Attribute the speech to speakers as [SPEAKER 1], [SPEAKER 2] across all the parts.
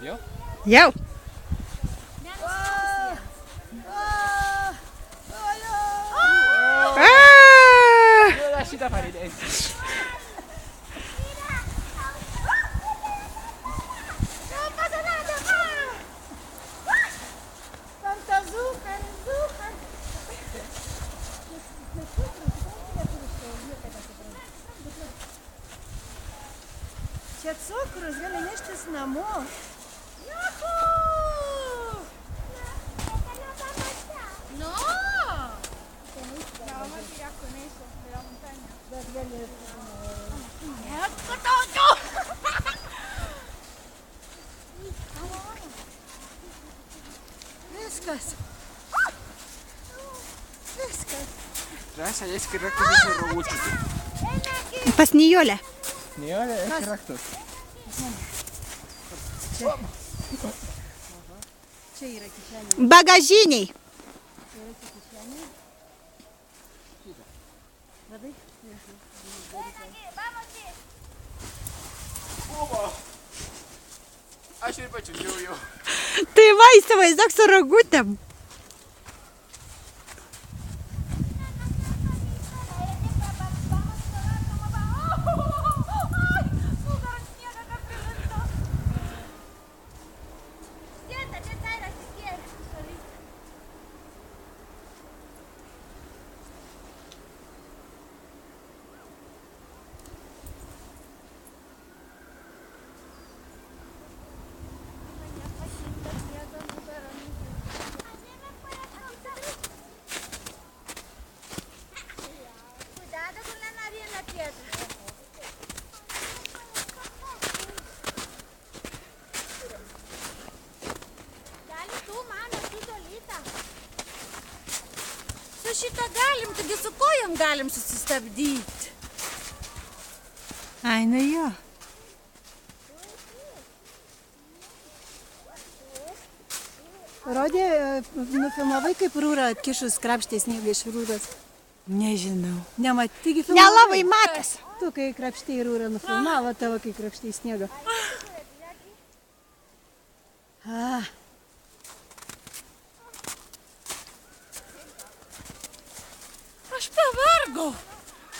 [SPEAKER 1] Jau?
[SPEAKER 2] Jau.
[SPEAKER 1] Šitą pareidėsi.
[SPEAKER 3] Čia cukrus, gali neštis namo. Juhu! No! Viskas. Viskas.
[SPEAKER 1] Rasa, eski raktus ir rūčius.
[SPEAKER 2] Pas Nijolę.
[SPEAKER 1] Nijolė, eski raktus.
[SPEAKER 3] Čia yra kišenė.
[SPEAKER 2] Bagažiniai.
[SPEAKER 3] Radai?
[SPEAKER 1] Aš ir pačiūdžiau jau.
[SPEAKER 2] Tai va, įsivaizduok su ragutėm.
[SPEAKER 3] Su šitą galim, taigi su kojom galim susistabdyti.
[SPEAKER 2] Ai, nu jo.
[SPEAKER 3] Rodė, nufilmavai, kaip rūra atkišus krapštė sniegą iš rūros.
[SPEAKER 2] Nežinau.
[SPEAKER 3] Nematygi filmavai?
[SPEAKER 2] Nelabai matas.
[SPEAKER 3] Tu, kai krapštė rūrą nufilmavo, tavo, kai krapštė sniegą.
[SPEAKER 2] Aš pavargau.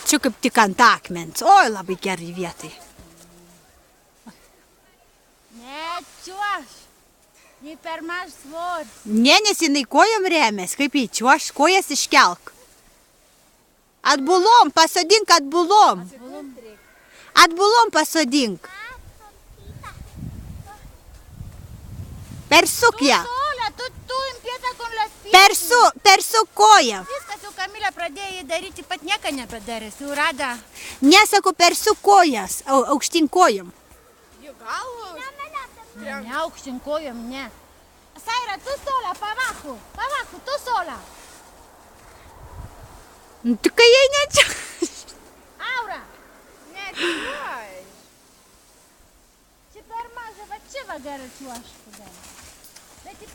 [SPEAKER 2] Čia kaip tik ant akmens. Oi, labai gerai vietai.
[SPEAKER 3] Ne, čiuoš. Jei per maž svoris.
[SPEAKER 2] Ne, nes jinai kojom remės. Kaip į čiuoš, kojas iškelk. Atbulom, pasodink atbulom. Atbulom pasodink. Persuk ją.
[SPEAKER 3] Sola, tu empieza con las piernas.
[SPEAKER 2] Persuk koją.
[SPEAKER 3] Viskas jau Kamilė pradėjo daryti, pat nieko nepadarė. Jau rada.
[SPEAKER 2] Nesakau, persuk kojas, aukštyn kojom.
[SPEAKER 3] Jų galvos? Ne, aukštin kojom, ne. Saira, tu sola, pavaku, tu sola.
[SPEAKER 2] Nu, tik kai jai ne čia.
[SPEAKER 3] Aura. Ne, čiuoš. Čia per maža, va čia va gerai čiuoš. Bet per